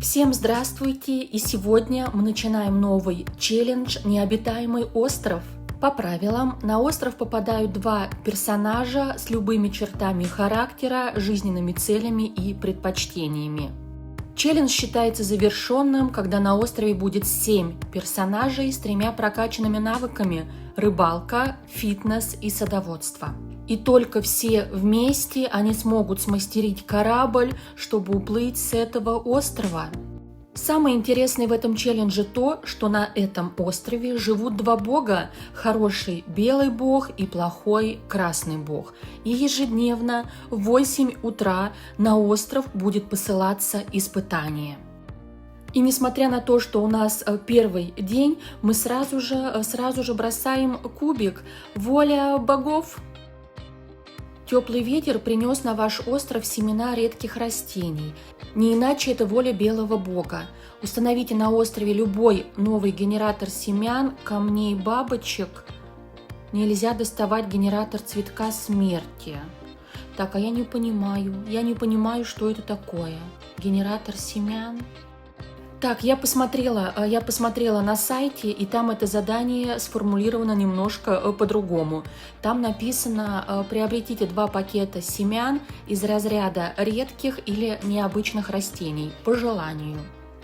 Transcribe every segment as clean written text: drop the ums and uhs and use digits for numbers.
Всем здравствуйте! И сегодня мы начинаем новый челлендж «Необитаемый остров». По правилам, на остров попадают два персонажа с любыми чертами характера, жизненными целями и предпочтениями. Челлендж считается завершенным, когда на острове будет 7 персонажей с 3 прокачанными навыками – рыбалка, фитнес и садоводство. И только все вместе они смогут смастерить корабль, чтобы уплыть с этого острова. Самое интересное в этом челлендже то, что на этом острове живут два бога – хороший белый бог и плохой красный бог. И ежедневно в 8 утра на остров будет посылаться испытание. И несмотря на то, что у нас первый день, мы сразу же бросаем кубик «Воля богов». Теплый ветер принес на ваш остров семена редких растений. Не иначе это воля белого бога. Установите на острове любой новый генератор семян, камней, бабочек. Нельзя доставать генератор цветка смерти. Так, а я не понимаю, что это такое. Генератор семян. Так, я посмотрела на сайте, и там это задание сформулировано немножко по-другому. Там написано: приобретите 2 пакета семян из разряда редких или необычных растений по желанию.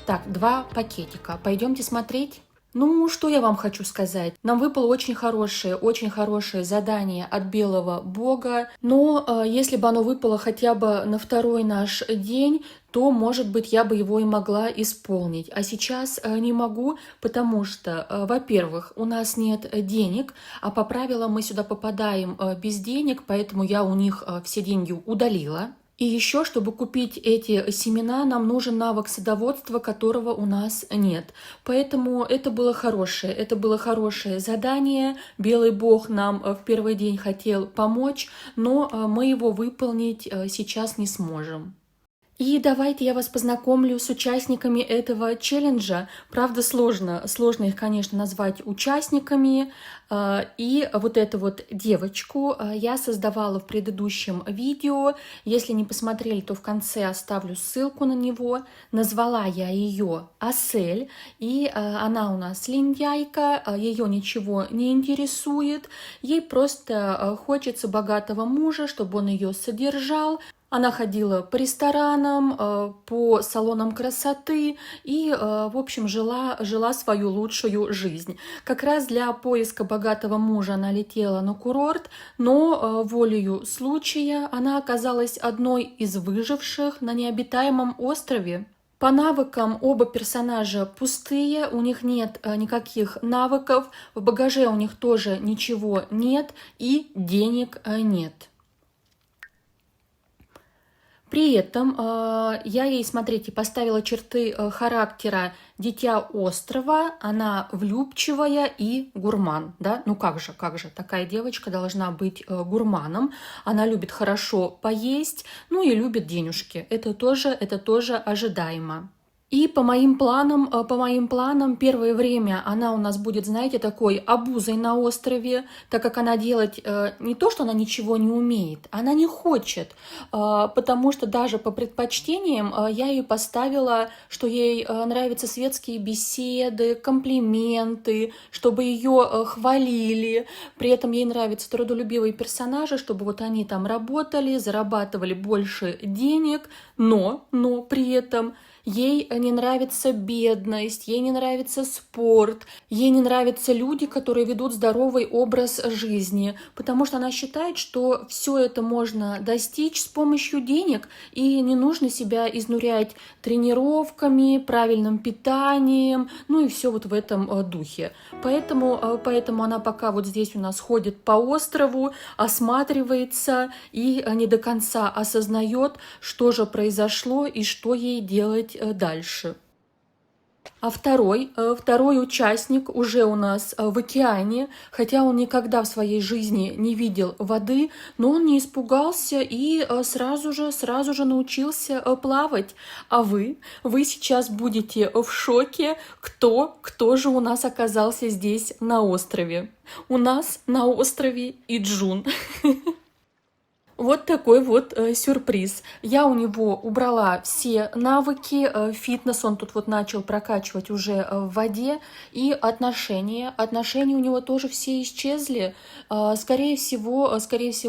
Так, 2 пакетика. Пойдемте смотреть. Ну, что я вам хочу сказать? Нам выпало очень хорошее задание от белого бога, но если бы оно выпало хотя бы на второй наш день, то, может быть, я бы его и могла исполнить. А сейчас не могу, потому что, во-первых, у нас нет денег, а по правилам мы сюда попадаем без денег, поэтому я у них все деньги удалила. И еще, чтобы купить эти семена, нам нужен навык садоводства, которого у нас нет. Поэтому это было хорошее задание. Белый бог нам в первый день хотел помочь, но мы его выполнить сейчас не сможем. И давайте я вас познакомлю с участниками этого челленджа. Правда, сложно их, конечно, назвать участниками. И вот эту вот девочку я создавала в предыдущем видео. Если не посмотрели, то в конце оставлю ссылку на него. Назвала я ее Асель. И она у нас лентяйка, ее ничего не интересует. Ей просто хочется богатого мужа, чтобы он ее содержал. Она ходила по ресторанам, по салонам красоты и, в общем, жила свою лучшую жизнь. Как раз для поиска богатого мужа она летела на курорт, но волею случая она оказалась одной из выживших на необитаемом острове. По навыкам оба персонажа пустые, у них нет никаких навыков, в багаже у них тоже ничего нет и денег нет. При этом я ей, смотрите, поставила черты характера дитя острова, она влюбчивая и гурман, да? Ну как же, такая девочка должна быть гурманом, она любит хорошо поесть, ну и любит денежки, это тоже ожидаемо. И по моим планам, первое время она у нас будет, знаете, такой обузой на острове, так как она делать не то, что она ничего не умеет, она не хочет, потому что даже по предпочтениям я ей поставила, что ей нравятся светские беседы, комплименты, чтобы ее хвалили, при этом ей нравятся трудолюбивые персонажи, чтобы вот они там работали, зарабатывали больше денег, но при этом ей не нравится бедность, ей не нравится спорт, ей не нравятся люди, которые ведут здоровый образ жизни, потому что она считает, что все это можно достичь с помощью денег, и не нужно себя изнурять тренировками, правильным питанием, ну и все вот в этом духе. Поэтому она пока вот здесь у нас ходит по острову, осматривается и не до конца осознает, что же произошло и что ей делать дальше. А второй участник уже у нас в океане, хотя он никогда в своей жизни не видел воды, но он не испугался и сразу же научился плавать. А вы сейчас будете в шоке, кто же у нас оказался здесь на острове. У нас на острове Иджун. Вот такой вот сюрприз. Я у него убрала все навыки, фитнес он тут вот начал прокачивать уже в воде, и отношения у него тоже все исчезли. Скорее всего,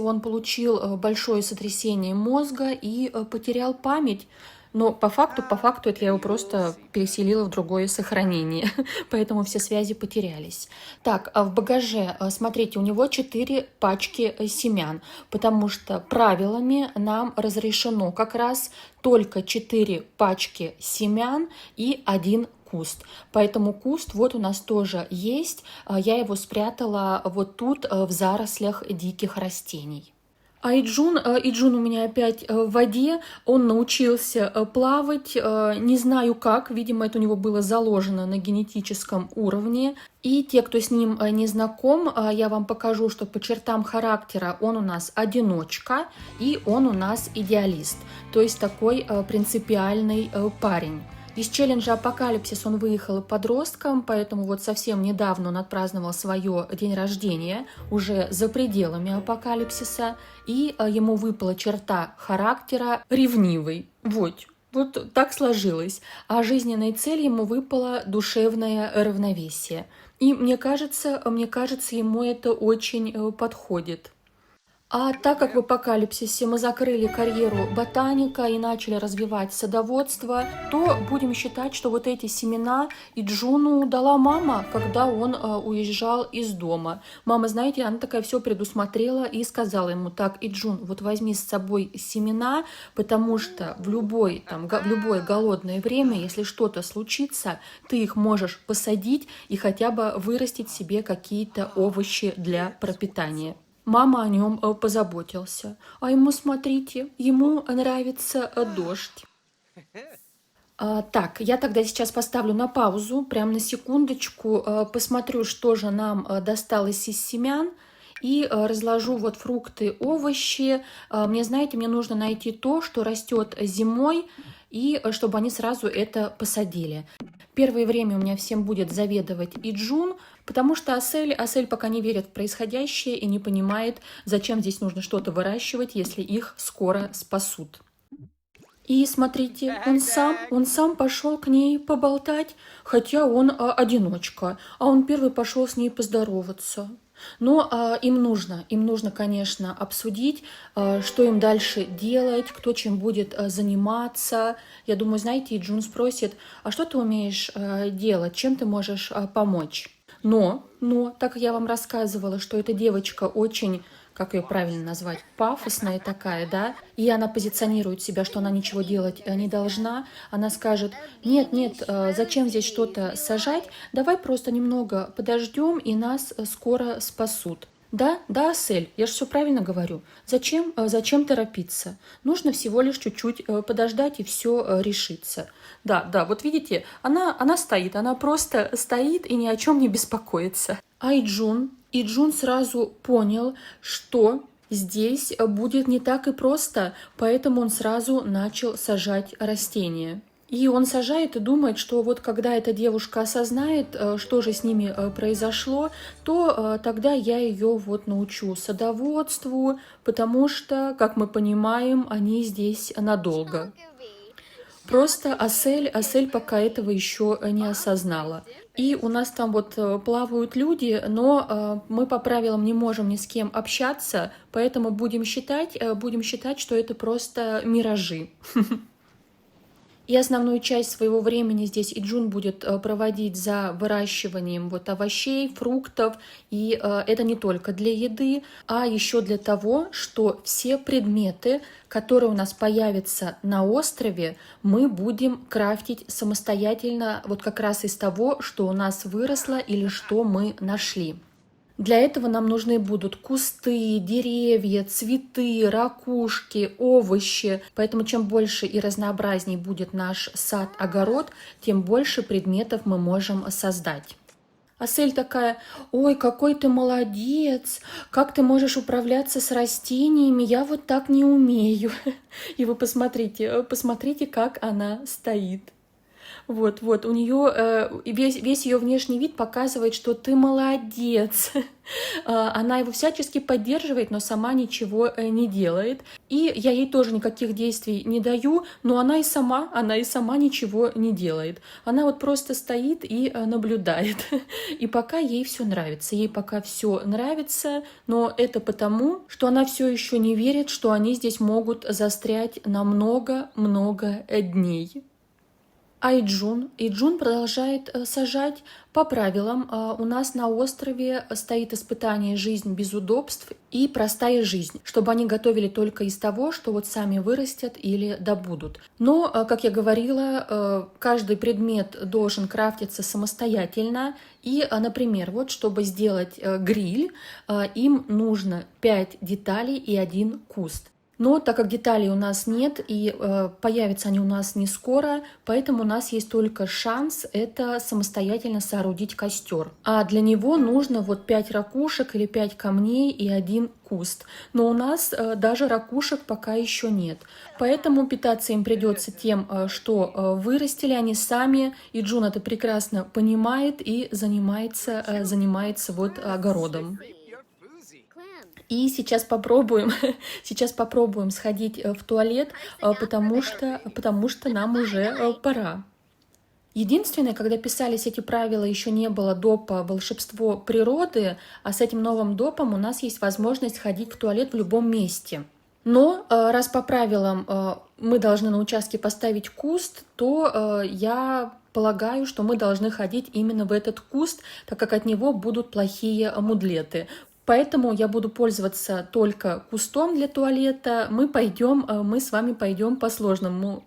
он получил большое сотрясение мозга и потерял память. Но по факту это я его просто переселила в другое сохранение, поэтому все связи потерялись. Так, а в багаже, смотрите, у него 4 пачки семян, потому что правилами нам разрешено как раз только 4 пачки семян и 1 куст. Поэтому куст вот у нас тоже есть, я его спрятала вот тут в зарослях диких растений. А Иджун у меня опять в воде, он научился плавать, не знаю как, видимо, это у него было заложено на генетическом уровне. И те, кто с ним не знаком, я вам покажу, что по чертам характера он у нас одиночка и он у нас идеалист, то есть такой принципиальный парень. Из челленджа «Апокалипсис» он выехал подростком, поэтому вот совсем недавно он отпраздновал свое день рождения, уже за пределами апокалипсиса, и ему выпала черта характера ревнивый. Вот так сложилось. А жизненной целью ему выпало душевное равновесие. И мне кажется, ему это очень подходит. А так как в апокалипсисе мы закрыли карьеру ботаника и начали развивать садоводство, то будем считать, что вот эти семена Иджуну дала мама, когда он уезжал из дома. Мама, знаете, она такая все предусмотрела и сказала ему: так, Иджун, вот возьми с собой семена, потому что в любое голодное время, если что-то случится, ты их можешь посадить и хотя бы вырастить себе какие-то овощи для пропитания. Мама о нем позаботился. А ему, смотрите, ему нравится дождь. Так, я тогда сейчас поставлю на паузу, прям на секундочку, посмотрю, что же нам досталось из семян, и разложу вот фрукты, овощи. Мне нужно найти то, что растет зимой, и чтобы они сразу это посадили. Первое время у меня всем будет заведовать Иджун, потому что Асель пока не верит в происходящее и не понимает, зачем здесь нужно что-то выращивать, если их скоро спасут. И смотрите, он сам пошел к ней поболтать, хотя он одиночка, а он первый пошел с ней поздороваться. Но им нужно, конечно, обсудить, что им дальше делать, кто чем будет заниматься. Я думаю, знаете, Джун спросит: а что ты умеешь делать, чем ты можешь помочь? Но, так как я вам рассказывала, что эта девочка очень, как ее правильно назвать, пафосная такая, да, и она позиционирует себя, что она ничего делать не должна, она скажет: нет, зачем здесь что-то сажать, давай просто немного подождем, и нас скоро спасут. Да, Асель, я же все правильно говорю. Зачем торопиться? Нужно всего лишь чуть-чуть подождать, и все решится. Да, вот видите, она просто стоит и ни о чем не беспокоится. А Иджун сразу понял, что здесь будет не так и просто, поэтому он сразу начал сажать растения. И он сажает и думает, что вот когда эта девушка осознает, что же с ними произошло, то тогда я ее вот научу садоводству, потому что, как мы понимаем, они здесь надолго. Просто Асель пока этого еще не осознала. И у нас там вот плавают люди, но мы по правилам не можем ни с кем общаться, поэтому будем считать, что это просто миражи. И основную часть своего времени здесь Иджун будет проводить за выращиванием вот овощей, фруктов. И это не только для еды, а еще для того, что все предметы, которые у нас появятся на острове, мы будем крафтить самостоятельно вот как раз из того, что у нас выросло или что мы нашли. Для этого нам нужны будут кусты, деревья, цветы, ракушки, овощи. Поэтому чем больше и разнообразней будет наш сад-огород, тем больше предметов мы можем создать. Асель такая: ой, какой ты молодец, как ты можешь управляться с растениями, я вот так не умею. И вы посмотрите, как она стоит. Вот, у нее весь ее внешний вид показывает, что ты молодец. Она его всячески поддерживает, но сама ничего не делает. И я ей тоже никаких действий не даю, но она и сама ничего не делает. Она вот просто стоит и наблюдает. И пока ей все нравится. Ей пока все нравится, но это потому, что она все еще не верит, что они здесь могут застрять на много-много дней. А Иджун продолжает сажать по правилам. У нас на острове стоит испытание «Жизнь без удобств» и «Простая жизнь», чтобы они готовили только из того, что вот сами вырастят или добудут. Но, как я говорила, каждый предмет должен крафтиться самостоятельно. И, например, вот чтобы сделать гриль, им нужно 5 деталей и 1 куст. Но так как деталей у нас нет и появятся они у нас не скоро, поэтому у нас есть только шанс это самостоятельно соорудить костер. А для него нужно вот 5 ракушек или 5 камней и 1 куст. Но у нас даже ракушек пока еще нет. Поэтому питаться им придется тем, что вырастили они сами. И Джун это прекрасно понимает и занимается вот огородом. И сейчас попробуем сходить в туалет, потому что нам уже пора. Единственное, когда писались эти правила, еще не было допа «Волшебство природы», а с этим новым допом у нас есть возможность ходить в туалет в любом месте. Но раз по правилам мы должны на участке поставить куст, то я полагаю, что мы должны ходить именно в этот куст, так как от него будут плохие мудлеты. Поэтому я буду пользоваться только кустом для туалета. Мы с вами пойдем по сложному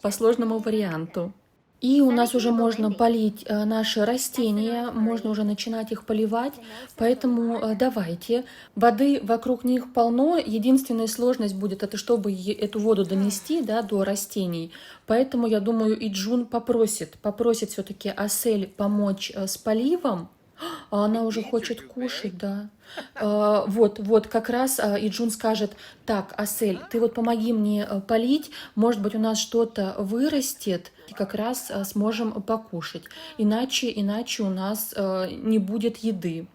варианту. И у нас уже можно полить наши растения, можно уже начинать их поливать, поэтому давайте. Воды вокруг них полно, единственная сложность будет это, чтобы эту воду донести, да, до растений. Поэтому я думаю, и Джун попросит все-таки Асель помочь с поливом. А она уже хочет кушать, да. Вот, как раз Иджун скажет: так, Асель, ты вот помоги мне полить, может быть, у нас что-то вырастет, и как раз сможем покушать. Иначе у нас не будет еды.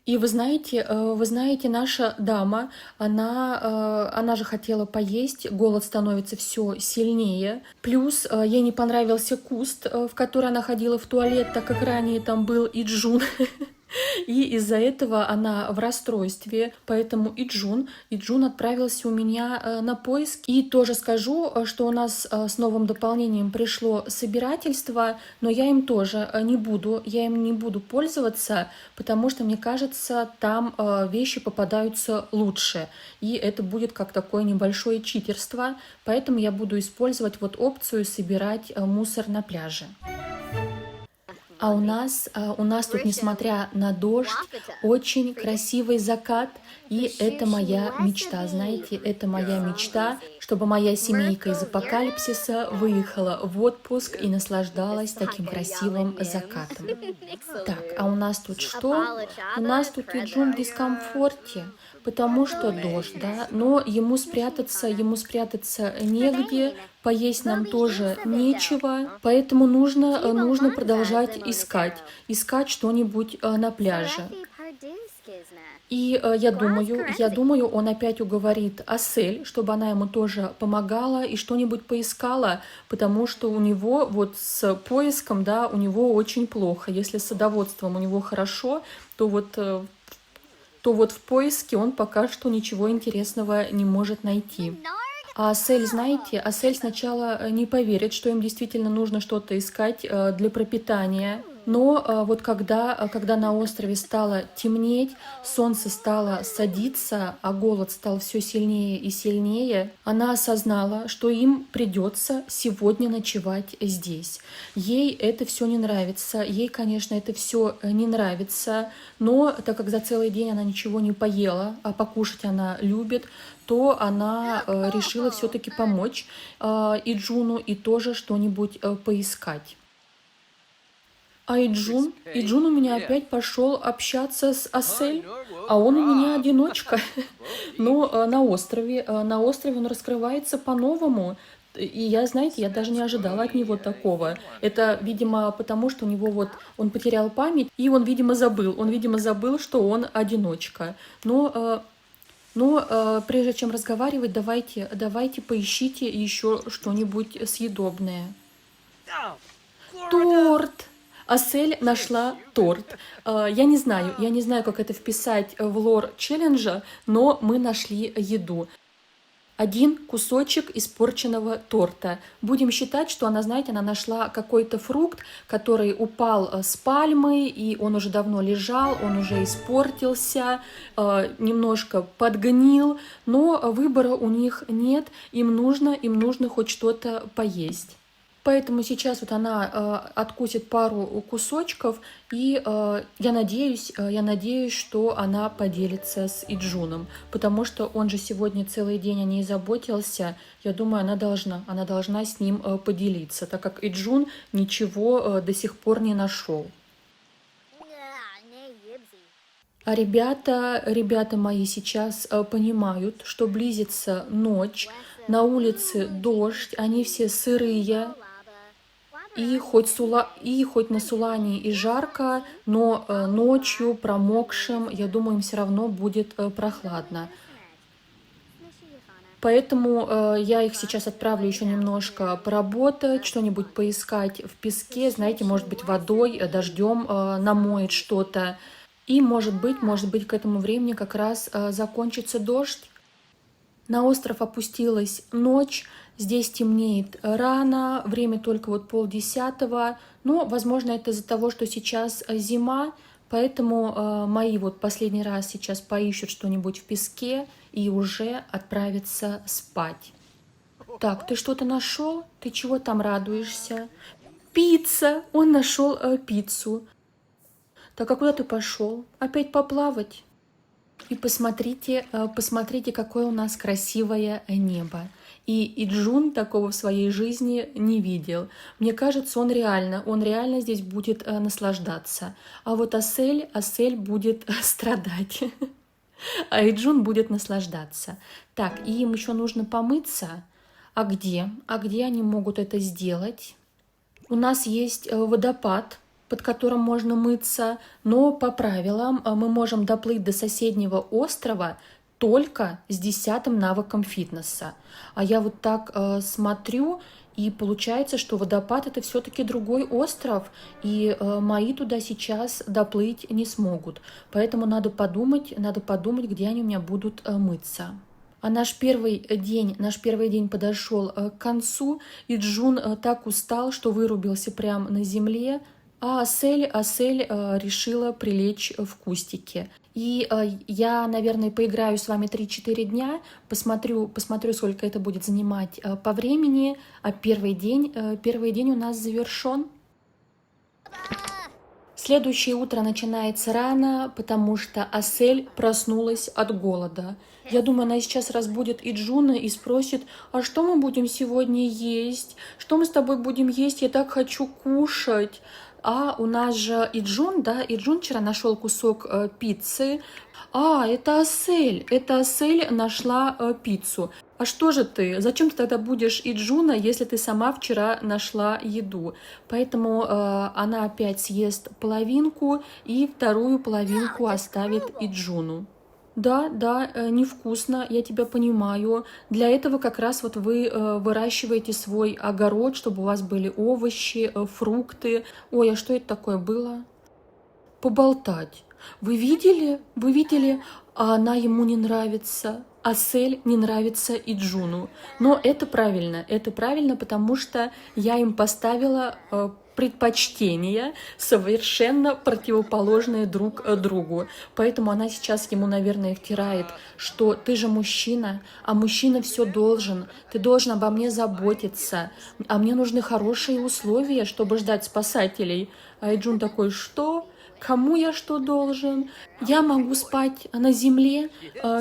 И вы знаете, наша дама, она же хотела поесть, голод становится все сильнее. Плюс ей не понравился куст, в который она ходила в туалет, так как ранее там был Иджун. И из-за этого она в расстройстве, поэтому Иджун отправился у меня на поиск. И тоже скажу, что у нас с новым дополнением пришло собирательство, но я им не буду пользоваться, потому что, мне кажется, там вещи попадаются лучше. И это будет как такое небольшое читерство, поэтому я буду использовать вот опцию «Собирать мусор на пляже». А у нас тут, несмотря на дождь, очень красивый закат, и это моя мечта, знаете, это моя мечта, чтобы моя семейка из апокалипсиса выехала в отпуск и наслаждалась таким красивым закатом. Так, а у нас тут что? У нас тут Иджун в дискомфорте, потому что дождь, да, но ему спрятаться негде, поесть нам тоже нечего, поэтому нужно продолжать искать что-нибудь на пляже. И я думаю, он опять уговорит Асель, чтобы она ему тоже помогала и что-нибудь поискала, потому что у него вот с поиском, да, у него очень плохо. Если с садоводством у него хорошо, то вот в поиске он пока что ничего интересного не может найти. А Асель, знаете, Асель сначала не поверит, что им действительно нужно что-то искать для пропитания. Но вот когда на острове стало темнеть, солнце стало садиться, а голод стал все сильнее и сильнее, она осознала, что им придется сегодня ночевать здесь. Ей это все не нравится, ей, конечно, это все не нравится, но так как за целый день она ничего не поела, а покушать она любит, то она решила все-таки помочь Иджуну и тоже что-нибудь поискать. А Иджун у меня опять пошел общаться с Асель, а он у меня одиночка. Но на острове он раскрывается по-новому. И я, знаете, я даже не ожидала от него такого. Это, видимо, потому что у него вот он потерял память, и он, видимо, забыл, что он одиночка. Но прежде чем разговаривать, давайте поищите еще что-нибудь съедобное. Торт! Асель нашла торт. Я не знаю, как это вписать в лор челленджа, но мы нашли еду. Один кусочек испорченного торта. Будем считать, что она, знаете, она нашла какой-то фрукт, который упал с пальмы, и он уже давно лежал, он уже испортился, немножко подгнил, но выбора у них нет, им нужно хоть что-то поесть. Поэтому сейчас вот она откусит пару кусочков, и я надеюсь, что она поделится с Иджуном, потому что он же сегодня целый день о ней заботился. Я думаю, она должна с ним поделиться, так как Иджун ничего до сих пор не нашел. А ребята мои сейчас понимают, что близится ночь, на улице дождь, они все сырые. И хоть на Сулане и жарко, но ночью промокшим, я думаю, им все равно будет прохладно. Поэтому я их сейчас отправлю еще немножко поработать, что-нибудь поискать в песке, знаете, может быть, водой, дождем намоет что-то. И, может быть, к этому времени как раз закончится дождь. На остров опустилась ночь, здесь темнеет рано, время только вот 9:30, но, возможно, это из-за того, что сейчас зима, поэтому мои вот последний раз сейчас поищут что-нибудь в песке и уже отправятся спать. Так, ты что-то нашел? Ты чего там радуешься? Пицца! Он нашел пиццу. Так, а куда ты пошел? Опять поплавать? И посмотрите, какое у нас красивое небо. И Иджун такого в своей жизни не видел. Мне кажется, он реально здесь будет наслаждаться. А вот Асель будет страдать. А Иджун будет наслаждаться. Так, и им еще нужно помыться. А где? А где они могут это сделать? У нас есть водопад, под которым можно мыться, но по правилам мы можем доплыть до соседнего острова только с 10-м навыком фитнеса. А я вот так смотрю, и получается, что водопад это все-таки другой остров, и мои туда сейчас доплыть не смогут. Поэтому надо подумать, где они у меня будут мыться. А наш первый день подошел к концу, и Джун так устал, что вырубился прямо на земле. А Асель решила прилечь в кустике. И я, наверное, поиграю с вами 3-4 дня, посмотрю, сколько это будет занимать по времени, а первый день у нас завершен. Следующее утро начинается рано, потому что Асель проснулась от голода. Я думаю, она сейчас разбудит Иджуна и спросит, а что мы будем сегодня есть? Что мы с тобой будем есть? Я так хочу кушать. А у нас же Иджун вчера нашел кусок пиццы. А, это Асель нашла пиццу. А что же ты? Зачем ты тогда будешь Иджуна, если ты сама вчера нашла еду? Поэтому она опять съест половинку и вторую половинку оставит Иджуну. Да, невкусно, я тебя понимаю. Для этого как раз вот вы выращиваете свой огород, чтобы у вас были овощи, фрукты. Ой, а что это такое было? Поболтать. Вы видели? А она ему не нравится. Асель не нравится Иджуну. Но это правильно, потому что я им поставила предпочтения совершенно противоположные друг другу. Поэтому она сейчас ему, наверное, втирает, что ты же мужчина, а мужчина все должен. Ты должен обо мне заботиться. А мне нужны хорошие условия, чтобы ждать спасателей. А Иджун такой, что? Кому я что должен? Я могу спать на земле,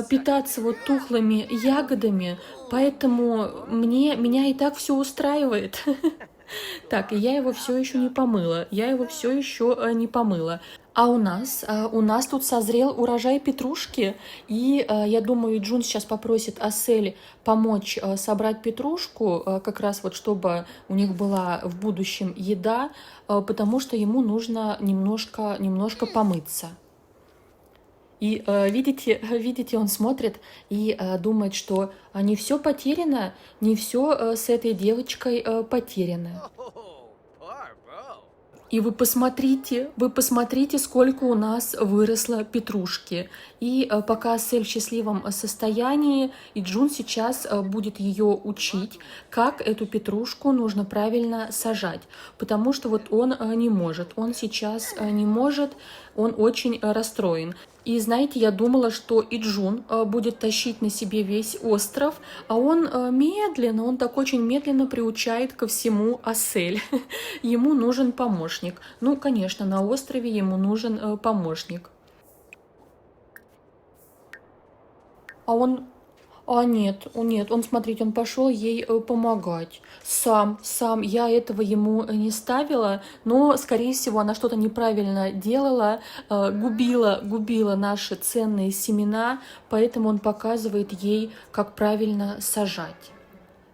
питаться вот тухлыми ягодами, поэтому меня и так все устраивает. Так, и я его все еще не помыла. Я его все еще не помыла. А у нас тут созрел урожай петрушки, и я думаю, Джун сейчас попросит Асель помочь собрать петрушку, как раз вот чтобы у них была в будущем еда, потому что ему нужно немножко помыться. И видите, он смотрит и думает, что не все потеряно, не все с этой девочкой потеряно. И вы посмотрите, сколько у нас выросло петрушки. И пока Асель в счастливом состоянии, и Джун сейчас будет ее учить, как эту петрушку нужно правильно сажать. Потому что вот он не может, он сейчас не может, он очень расстроен. И знаете, я думала, что и Джун будет тащить на себе весь остров, а он он так очень медленно приучает ко всему Асель. Ему нужен помощник. Ну, конечно, на острове ему нужен помощник. А он... нет, он, смотрите, он пошел ей помогать. Сам, я этого ему не ставила, но, скорее всего, она что-то неправильно делала, губила наши ценные семена, поэтому он показывает ей, как правильно сажать.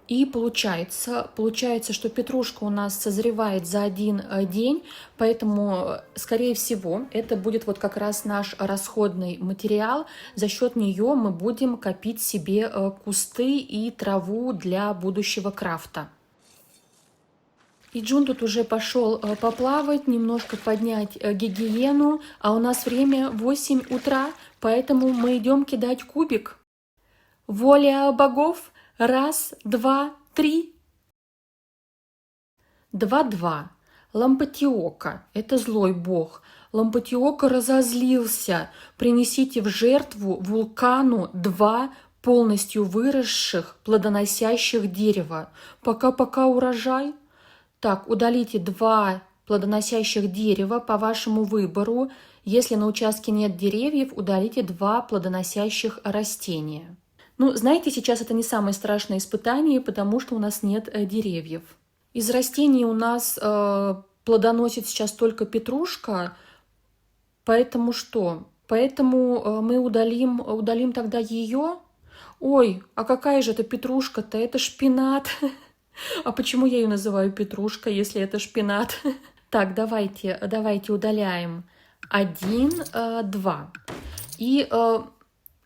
И получается, что петрушка у нас созревает за один день, поэтому, скорее всего, это будет вот как раз наш расходный материал. За счет нее мы будем копить себе кусты и траву для будущего крафта. И Джун тут уже пошел поплавать, немножко поднять гигиену, а у нас время 8 утра, поэтому мы идем кидать кубик. Воля богов! 1, 2, 3. 2-2. Лампатиока – это злой бог. Лампатиока разозлился. Принесите в жертву вулкану 2 полностью выросших, плодоносящих дерева. Пока-пока урожай. Так, удалите 2 плодоносящих дерева по вашему выбору. Если на участке нет деревьев, удалите 2 плодоносящих растения. Ну, знаете, сейчас это не самое страшное испытание, потому что у нас нет деревьев. Из растений у нас плодоносит сейчас только петрушка, поэтому что? Поэтому мы удалим тогда ее. Ой, а какая же это петрушка-то? Это шпинат. А почему я ее называю петрушка, если это шпинат? Так, давайте удаляем 1, 2. И...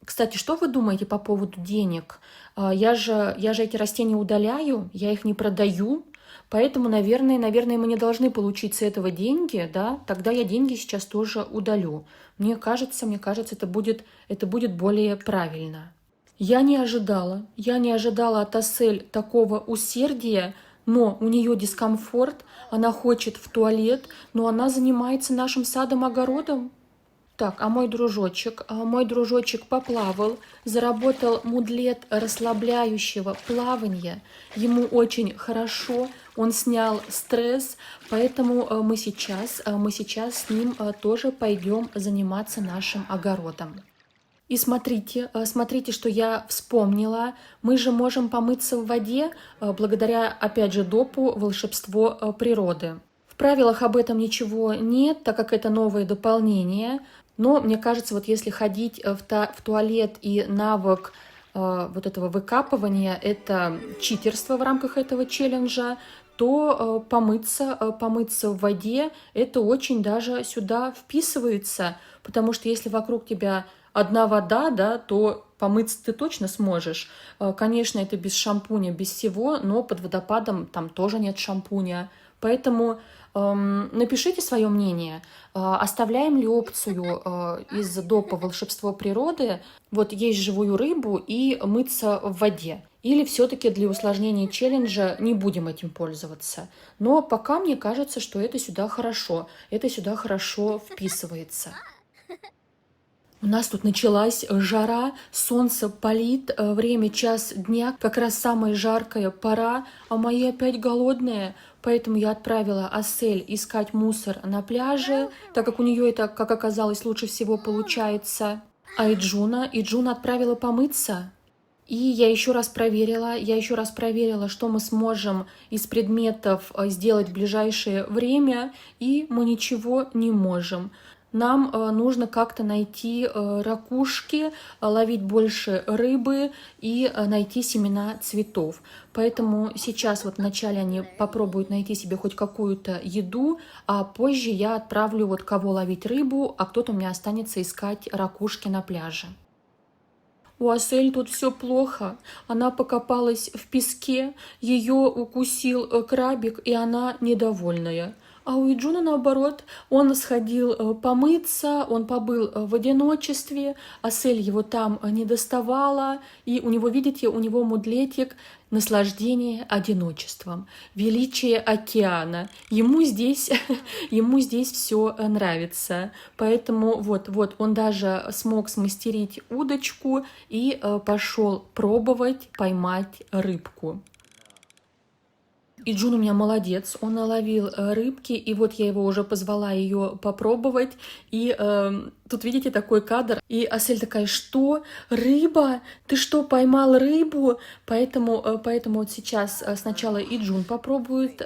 Кстати, что вы думаете по поводу денег? Я же эти растения удаляю, я их не продаю, поэтому, наверное, мы не должны получить с этого деньги, да? Тогда я деньги сейчас тоже удалю. Мне кажется, это будет более правильно. Я не ожидала от Асель такого усердия, но у нее дискомфорт, она хочет в туалет, но она занимается нашим садом-огородом. Так, а мой дружочек поплавал, заработал мудлет расслабляющего плавания. Ему очень хорошо, он снял стресс, поэтому мы сейчас с ним тоже пойдем заниматься нашим огородом. И смотрите, что я вспомнила. Мы же можем помыться в воде благодаря, опять же, допу «Волшебство природы». В правилах об этом ничего нет, так как это новое дополнение. Но мне кажется, вот если ходить в туалет и навык вот этого выкапывания, это читерство в рамках этого челленджа, то помыться в воде, это очень даже сюда вписывается, потому что если вокруг тебя одна вода, да, то помыться ты точно сможешь. Конечно, это без шампуня, без всего, но под водопадом там тоже нет шампуня. Поэтому напишите свое мнение, оставляем ли опцию из допа «Волшебство природы», вот есть живую рыбу и мыться в воде. Или все-таки для усложнения челленджа не будем этим пользоваться. Но пока мне кажется, что это сюда хорошо вписывается. У нас тут началась жара, солнце палит, время 1 дня, как раз самая жаркая пора, а мои опять голодные, поэтому я отправила Асель искать мусор на пляже, так как у нее это, как оказалось, лучше всего получается. А и Джуна отправила помыться. И я еще раз проверила, что мы сможем из предметов сделать в ближайшее время, и мы ничего не можем. Нам нужно как-то найти ракушки, ловить больше рыбы и найти семена цветов. Поэтому сейчас вот вначале они попробуют найти себе хоть какую-то еду, а позже я отправлю вот кого ловить рыбу, а кто-то у меня останется искать ракушки на пляже. У Асель тут все плохо. Она покопалась в песке, ее укусил крабик, и она недовольная. А у Иджуна, наоборот, он сходил помыться, он побыл в одиночестве, Асель его там не доставала, и у него, видите, у него мудлетик наслаждение одиночеством, величие океана. Ему здесь, ему здесь все нравится. Поэтому вот он даже смог смастерить удочку и пошел пробовать поймать рыбку. И Джун у меня молодец, он наловил рыбки, и вот я его уже позвала ее попробовать, и тут видите такой кадр, и Асель такая: что, рыба? Ты что, поймал рыбу? Поэтому вот сейчас сначала и Джун попробует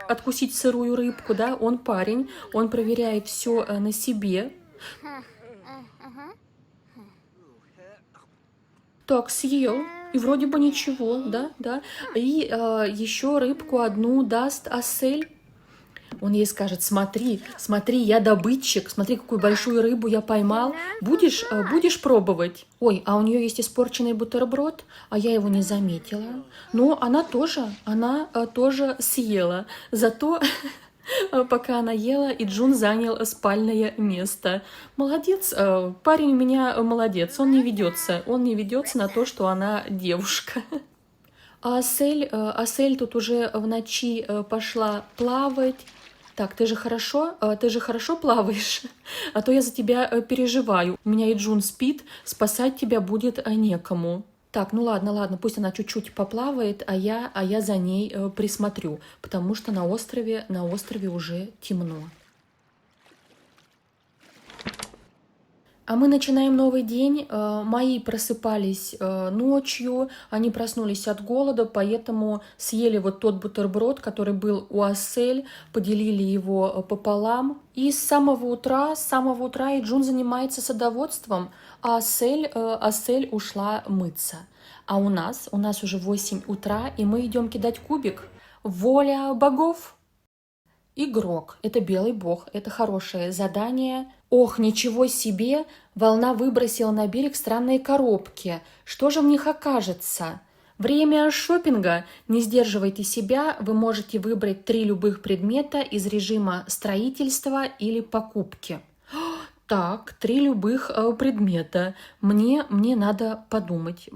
откусить сырую рыбку, да, он парень, он проверяет все на себе. Так, съел. И вроде бы ничего, да. И еще рыбку одну даст Асель. Он ей скажет: смотри, я добытчик, смотри, какую большую рыбу я поймал. Будешь пробовать? Ой, а у нее есть испорченный бутерброд, а я его не заметила. Но она тоже съела. Зато пока она ела, и Джун занял спальное место. Молодец, парень у меня молодец, он не ведется на то, что она девушка. А Асель тут уже в ночи пошла плавать. Так, ты же хорошо плаваешь? А то я за тебя переживаю. У меня и Джун спит, спасать тебя будет некому. Так, ну ладно, пусть она чуть-чуть поплавает, а я за ней присмотрю, потому что на острове уже темно. А мы начинаем новый день. Мои просыпались ночью, они проснулись от голода, поэтому съели вот тот бутерброд, который был у Асель, поделили его пополам. И с самого утра и Джун занимается садоводством, а Асель ушла мыться. А у нас уже 8 утра, и мы идем кидать кубик. Воля богов! Игрок. Это белый бог. Это хорошее задание. Ох, ничего себе! Волна выбросила на берег странные коробки. Что же в них окажется? Время шопинга. Не сдерживайте себя. Вы можете выбрать 3 любых предмета из режима строительства или покупки. Так, 3 любых предмета. Мне надо подумать.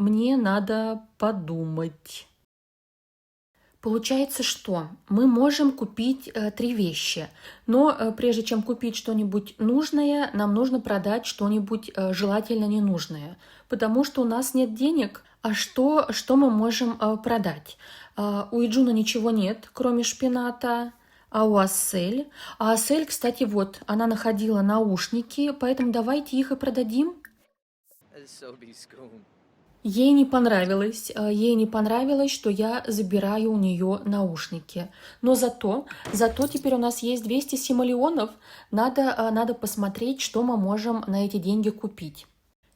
Получается, что мы можем купить 3 вещи, но прежде чем купить что-нибудь нужное, нам нужно продать что-нибудь желательно ненужное, потому что у нас нет денег. А что мы можем продать? У Иджуна ничего нет, кроме шпината, а у Асель? А Асель, кстати, вот, она находила наушники, поэтому давайте их и продадим. Ей не понравилось, что я забираю у нее наушники. Но зато теперь у нас есть 200 симолеонов. Надо посмотреть, что мы можем на эти деньги купить.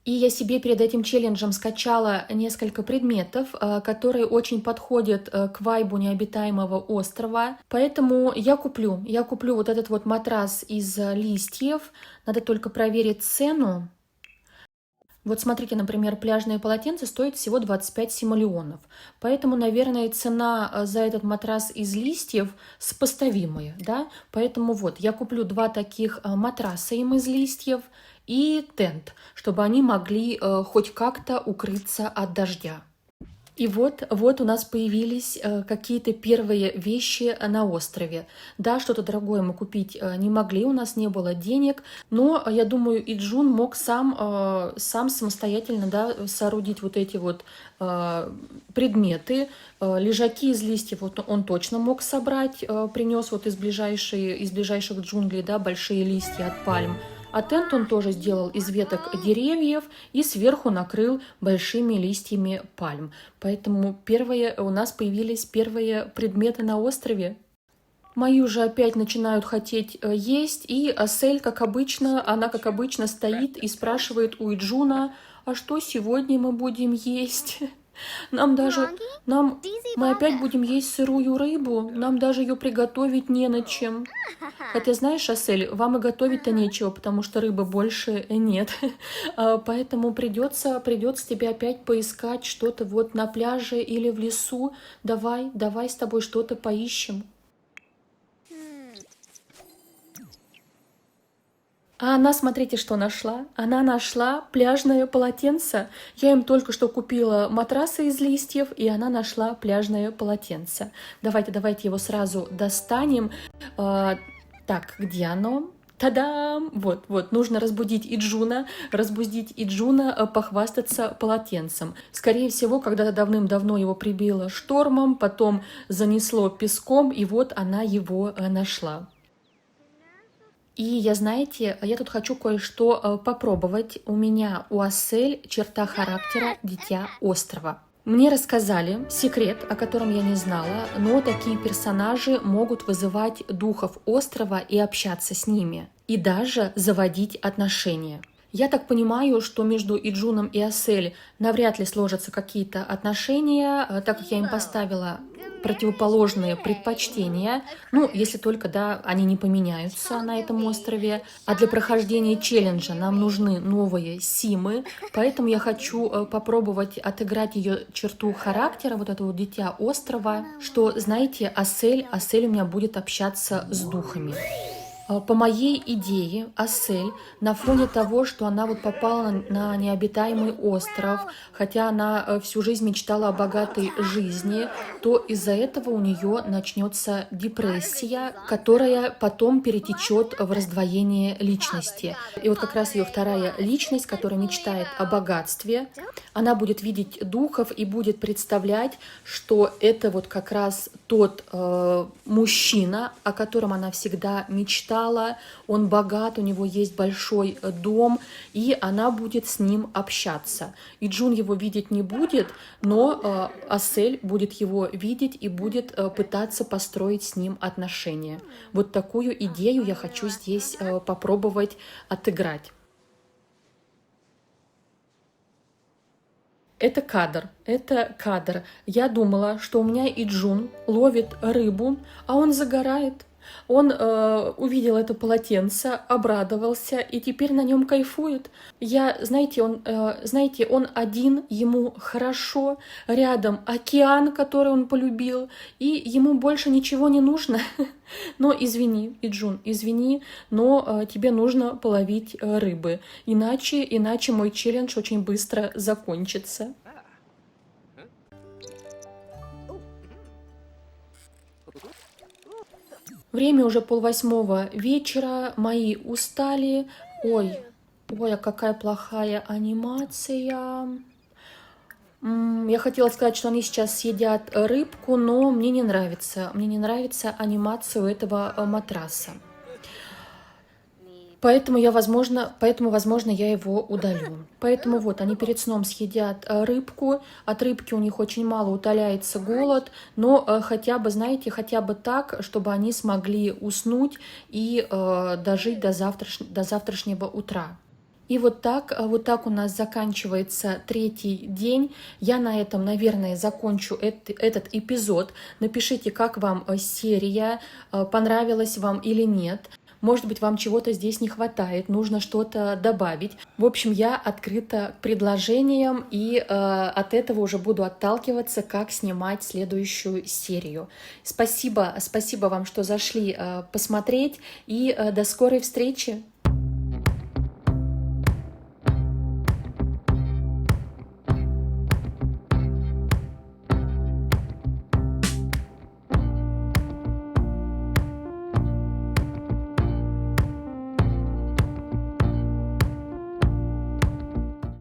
И я себе перед этим челленджем скачала несколько предметов, которые очень подходят к вайбу необитаемого острова. Поэтому я куплю вот этот вот матрас из листьев. Надо только проверить цену. Вот смотрите, например, пляжное полотенце стоит всего 25 симолеонов. Поэтому, наверное, цена за этот матрас из листьев сопоставимая, да? Поэтому вот, я куплю 2 таких матраса им из листьев и тент, чтобы они могли хоть как-то укрыться от дождя. И вот у нас появились какие-то первые вещи на острове. Да, что-то дорогое мы купить не могли, у нас не было денег, но я думаю, и Джун мог сам самостоятельно, да, соорудить вот эти вот предметы. Лежаки из листьев вот он точно мог собрать, принес вот из ближайших джунглей, да, большие листья от пальм. А тент он тоже сделал из веток деревьев и сверху накрыл большими листьями пальм. Поэтому у нас появились первые предметы на острове. Мои уже опять начинают хотеть есть, и Асель, как обычно, стоит и спрашивает у Иджуна, а что сегодня мы будем есть? Нам, мы опять будем есть сырую рыбу, нам даже ее приготовить не на чем. Хотя, знаешь, Асель, вам и готовить-то нечего, потому что рыбы больше нет. Поэтому придется тебе опять поискать что-то вот на пляже или в лесу. Давай с тобой что-то поищем. А она, смотрите, что нашла. Она нашла пляжное полотенце. Я им только что купила матрасы из листьев, и она нашла пляжное полотенце. Давайте его сразу достанем. Так, где оно? Та-дам! Вот, нужно разбудить Иджуна, похвастаться полотенцем. Скорее всего, когда-то давным-давно его прибило штормом, потом занесло песком, и вот она его нашла. И знаете, я тут хочу кое-что попробовать. У Асель черта характера дитя острова. Мне рассказали секрет, о котором я не знала, но такие персонажи могут вызывать духов острова и общаться с ними, и даже заводить отношения. Я так понимаю, что между Иджуном и Асель навряд ли сложатся какие-то отношения, так как я им поставила противоположные предпочтения, если только, они не поменяются на этом острове. А для прохождения челленджа нам нужны новые симы, поэтому я хочу попробовать отыграть ее черту характера, вот это вот дитя острова, что, знаете, Асель у меня будет общаться с духами. По моей идее, Асель на фоне того, что она вот попала на необитаемый остров, хотя она всю жизнь мечтала о богатой жизни, то из-за этого у нее начнется депрессия, которая потом перетечет в раздвоение личности. И вот как раз ее вторая личность, которая мечтает о богатстве, она будет видеть духов и будет представлять, что это вот как раз тот мужчина, о котором она всегда мечтала. Он богат, у него есть большой дом, и она будет с ним общаться. И Джун его видеть не будет, но Асель будет его видеть и будет пытаться построить с ним отношения. Вот такую идею я хочу здесь попробовать отыграть. Это кадр. Я думала, что у меня Иджун ловит рыбу, а он загорает. Он увидел это полотенце, обрадовался и теперь на нем кайфует. Знаете, он один, ему хорошо, рядом океан, который он полюбил, и ему больше ничего не нужно. Но извини, Иджун, но тебе нужно половить рыбы, иначе мой челлендж очень быстро закончится. Время уже 7:30 вечера, мои устали. Ой, а какая плохая анимация. Я хотела сказать, что они сейчас съедят рыбку, но мне не нравится. Мне не нравится анимация у этого матраса. Поэтому, возможно, я его удалю. Поэтому вот, они перед сном съедят рыбку. От рыбки у них очень мало утоляется голод, но хотя бы так, чтобы они смогли уснуть и дожить до завтрашнего утра. И вот так у нас заканчивается 3-й день. Я на этом, наверное, закончу этот эпизод. Напишите, как вам серия, понравилась вам или нет. Может быть, вам чего-то здесь не хватает, нужно что-то добавить. В общем, я открыта к предложениям и от этого уже буду отталкиваться, как снимать следующую серию. Спасибо вам, что зашли посмотреть, и до скорой встречи!